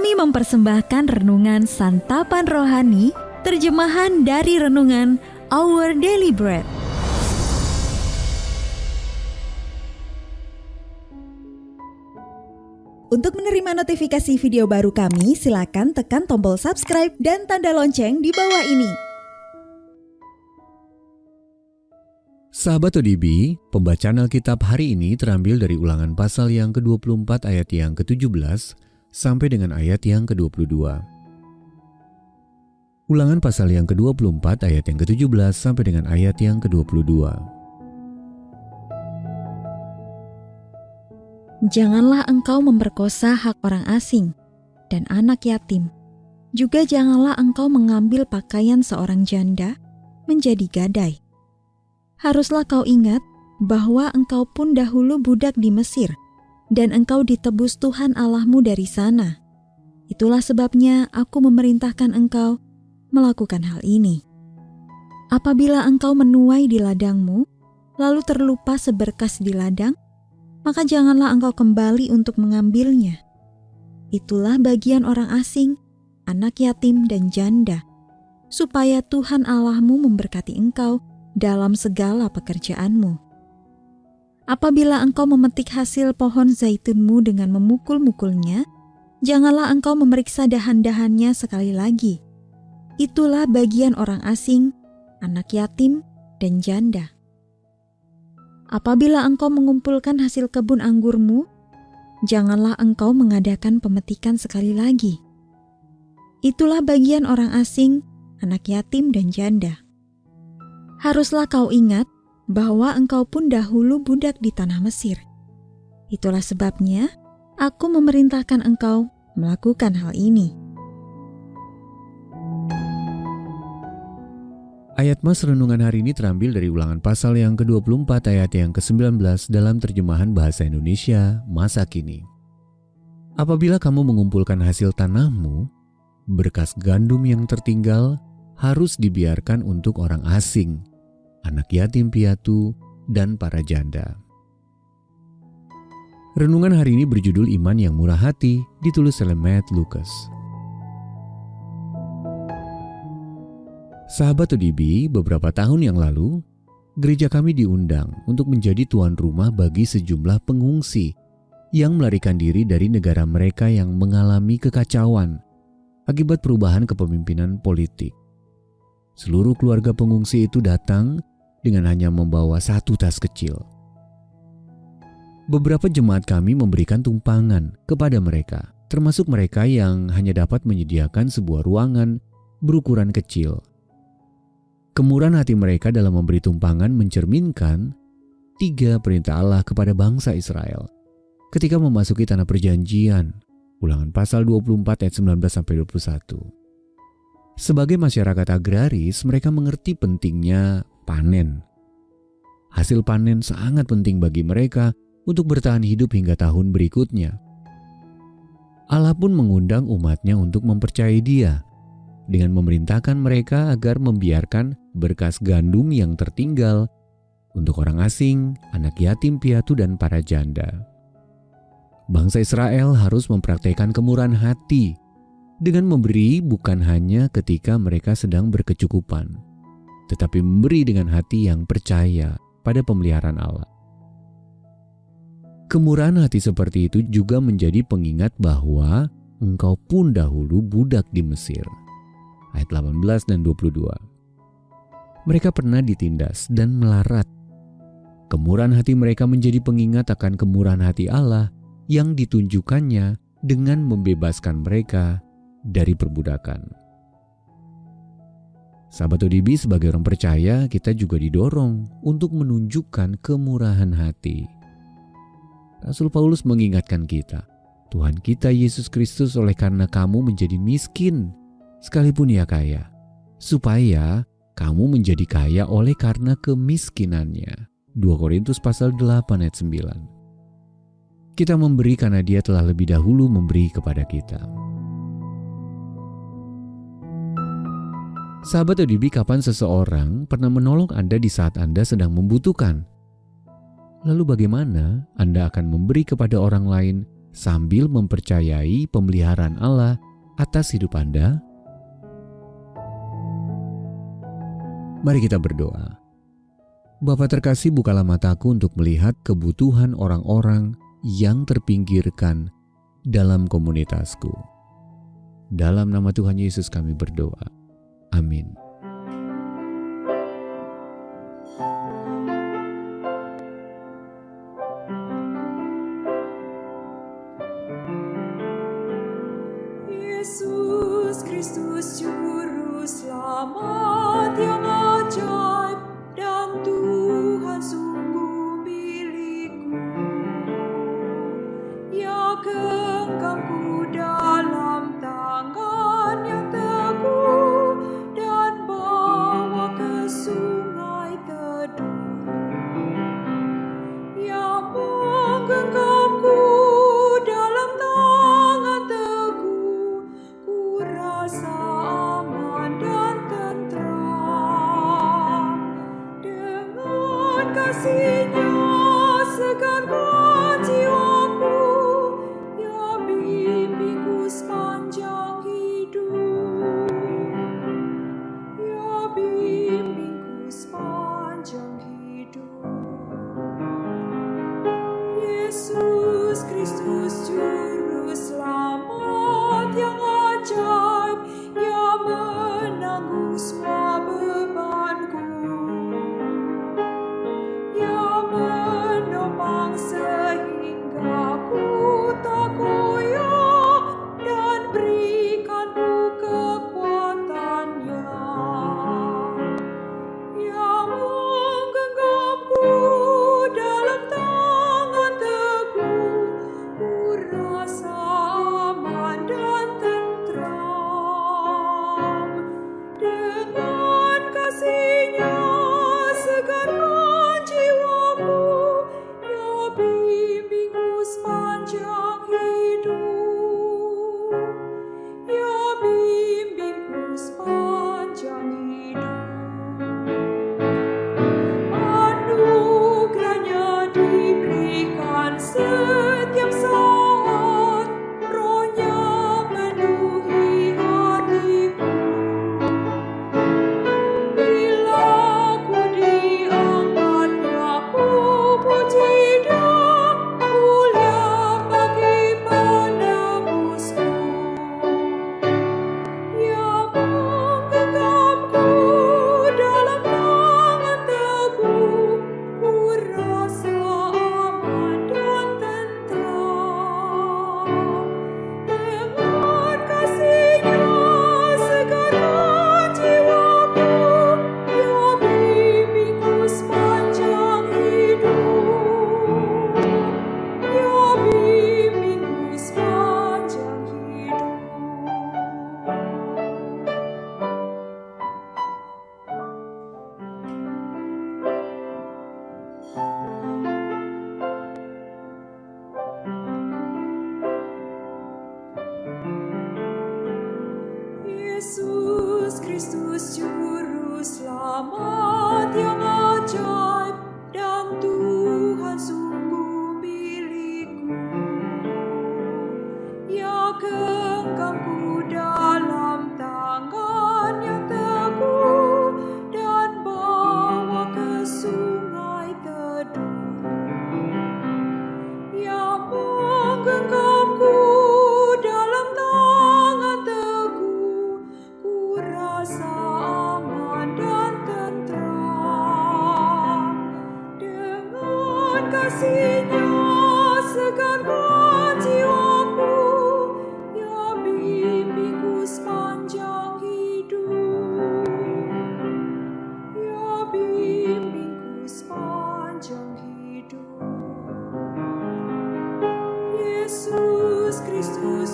Kami mempersembahkan renungan Santapan Rohani, terjemahan dari renungan Our Daily Bread. Untuk menerima notifikasi video baru kami, silakan tekan tombol subscribe dan tanda lonceng di bawah ini. Sahabat ODB, pembacaan Alkitab hari ini terambil dari Ulangan pasal yang ke-24 ayat yang ke-17 sampai dengan ayat yang ke-22. Ulangan pasal yang ke-24 ayat yang ke-17 sampai dengan ayat yang ke-22. Janganlah engkau memperkosa hak orang asing dan anak yatim. Juga janganlah engkau mengambil pakaian seorang janda menjadi gadai. Haruslah kau ingat bahwa engkau pun dahulu budak di Mesir, dan engkau ditebus Tuhan Allahmu dari sana. Itulah sebabnya aku memerintahkan engkau melakukan hal ini. Apabila engkau menuai di ladangmu, lalu terlupa seberkas di ladang, maka janganlah engkau kembali untuk mengambilnya. Itulah bagian orang asing, anak yatim dan janda, supaya Tuhan Allahmu memberkati engkau dalam segala pekerjaanmu. Apabila engkau memetik hasil pohon zaitunmu dengan memukul-mukulnya, janganlah engkau memeriksa dahan-dahannya sekali lagi. Itulah bagian orang asing, anak yatim, dan janda. Apabila engkau mengumpulkan hasil kebun anggurmu, janganlah engkau mengadakan pemetikan sekali lagi. Itulah bagian orang asing, anak yatim, dan janda. Haruslah kau ingat bahwa engkau pun dahulu budak di tanah Mesir. Itulah sebabnya aku memerintahkan engkau melakukan hal ini. Ayat mas renungan hari ini terambil dari Ulangan pasal yang ke-24 ayat yang ke-19 dalam terjemahan bahasa Indonesia masa kini. Apabila kamu mengumpulkan hasil tanahmu, berkas gandum yang tertinggal harus dibiarkan untuk orang asing, anak yatim piatu, dan para janda. Renungan hari ini berjudul Iman yang Murah Hati, ditulis oleh Matt Lucas. Sahabat ODB, beberapa tahun yang lalu, gereja kami diundang untuk menjadi tuan rumah bagi sejumlah pengungsi yang melarikan diri dari negara mereka yang mengalami kekacauan akibat perubahan kepemimpinan politik. Seluruh keluarga pengungsi itu datang dengan hanya membawa satu tas kecil. Beberapa jemaat kami memberikan tumpangan kepada mereka, termasuk mereka yang hanya dapat menyediakan sebuah ruangan berukuran kecil. Kemurahan hati mereka dalam memberi tumpangan mencerminkan 3 perintah Allah kepada bangsa Israel ketika memasuki tanah perjanjian. Ulangan pasal 24 ayat 19-21. Sebagai masyarakat agraris, mereka mengerti pentingnya panen. Hasil panen sangat penting bagi mereka untuk bertahan hidup hingga tahun berikutnya. Allah pun mengundang umatnya untuk mempercayai Dia dengan memerintahkan mereka agar membiarkan berkas gandum yang tertinggal untuk orang asing, anak yatim piatu, dan para janda. Bangsa Israel harus mempraktikkan kemurahan hati dengan memberi bukan hanya ketika mereka sedang berkecukupan, tetapi memberi dengan hati yang percaya pada pemeliharaan Allah. Kemurahan hati seperti itu juga menjadi pengingat bahwa engkau pun dahulu budak di Mesir. Ayat 18 dan 22. Mereka pernah ditindas dan melarat. Kemurahan hati mereka menjadi pengingat akan kemurahan hati Allah yang ditunjukkannya dengan membebaskan mereka dari perbudakan. Sahabat ODB, sebagai orang percaya, kita juga didorong untuk menunjukkan kemurahan hati. Rasul Paulus mengingatkan kita, Tuhan kita Yesus Kristus oleh karena kamu menjadi miskin, sekalipun ia kaya, supaya kamu menjadi kaya oleh karena kemiskinannya. 2 Korintus pasal 8 ayat 9. Kita memberi karena Dia telah lebih dahulu memberi kepada kita. Sahabat ODB, kapan seseorang pernah menolong Anda di saat Anda sedang membutuhkan? Lalu bagaimana Anda akan memberi kepada orang lain sambil mempercayai pemeliharaan Allah atas hidup Anda? Mari kita berdoa. Bapa terkasih, bukalah mataku untuk melihat kebutuhan orang-orang yang terpinggirkan dalam komunitasku. Dalam nama Tuhan Yesus kami berdoa. Amin. Yesus Kristus Juru Selamat yang ajaib dan Tuhan sungguh milikku, ya genggamku dalam tangan yang teguh dan bawa ke sungai teduh, yang menggenggamku dalam tangan teguh, ku rasa aman dan tentram. Dengan kasih-Nya segarkan jiwaku, ya bimbingku sepanjang hidup, ya bimbingku sepanjang hidup. Yesus Kristus Juru Selamat yang ajaib, yang menanggung semua bebanku, yang menopang sehingga ku tak goyah dan berikanku kekuatannya, yang menggenggamku dalam tangan teguh, ku rasa aman dan tentram. Dengan kasih-Nya segarkan jiwaku, ya bimbingku sepanjang hidup, ya bimbingku sepanjang hidup. Anugerah-Nya diberikan setiap saat, Roh-Nya penuhi hatiku. Bila ku diangkat-Nya, ku puji Dia, mulia bagi penebusku, yang menggenggamku dalam tangan teguh, ku rasa aman dan tentram. Dengan kasih-Nya segarkan jiwaku, ya bimbingku sepanjang hidup, ya bimbingku sepanjang hidup. Yesus Kristus Juru Selamat yang ajaib dan Tuhan sungguh milikku, ya genggamku dalam tangan yang teguh dan bawa ke sungai teduh, yang menggenggamku dalam tangan teguh, ku rasa aman dan tentram. Dengan kasih-Nya segarkan jiwaku, ya bimbingku sepanjang hidup, ya bimbingku sepanjang hidup. Yesus Kristus